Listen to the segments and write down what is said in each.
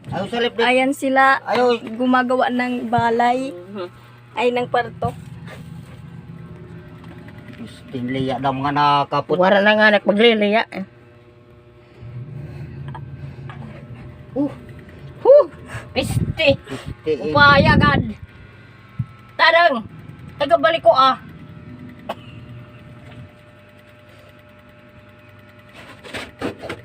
Ayaw sa lip. Ayan sila Ayaw. gumagawa ng balay. Ay, ng parto. Tinliya daw mga nakapot. Wala na nga nagpagliliya. Piste. Upayagad. Tarang. Tagabalik ko ah.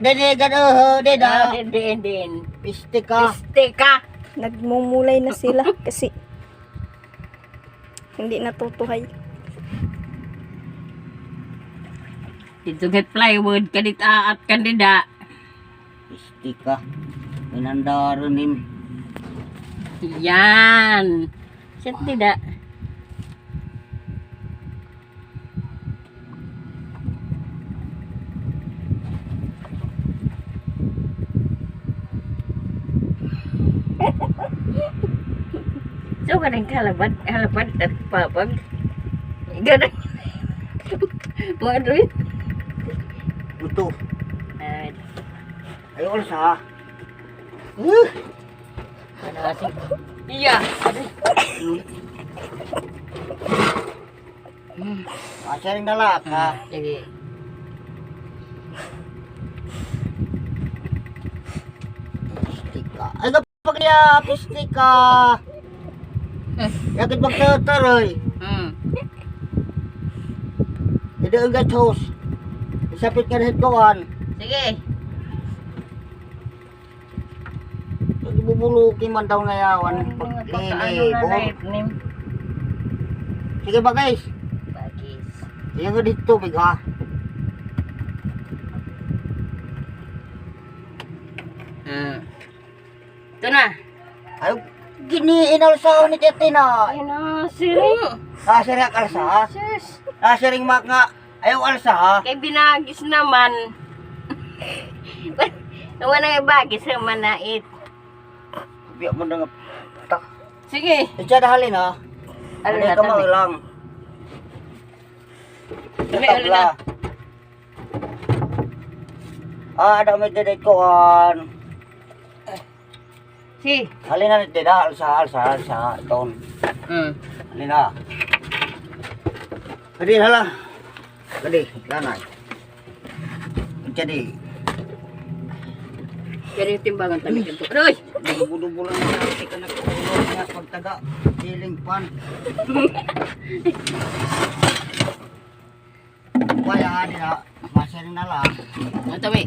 Dede gano'n, deda. Din. Piste ka. Piste ka. Nagmumulay na sila kasi hindi natutuhay. Dito kay plywood kadit at kandida. Piste ka. Pinandaran him. Yan. Siya tidak. So kadang halabad at papag. Ganun. Waduh. Buto. Ay, Ayaw alas ha. ano kasi? Iya. Masaring dalak ha. Sige. Piste ka. Ay kapag niya, piste ka. Yakit magtataroy. Hindi ang gatos. Isapit ka na hitkawan. Sige. Bubulukin man daw ngayawan. Paglilibot. Sige ba guys? Bagis. Sige nga dito tubig ha. Ito na. Ayaw. Giniinal sa ni Tetina. Ay na, siri. Nasiring alsa ha. Sus. Nasiring mak nga. Ayaw alsa ha. Kay binagis naman. Wala nga bagis ang manait. Biyak mo na nga. Tak. Sige. Itya dahalin ha. Ano Ano na, ka tabi? lang. Tabi, ano Tabla. Ada may dedek ko an. Si. Halin na nito dah alsa ton. Halin na. Kadi hala. Kadi lanay. Jadi Jadi timbangan tabi kanto. Aroy. budu-budu lang na ka na ko pagtaga healing pan. Kaya ani na masarin na lang. Tabi.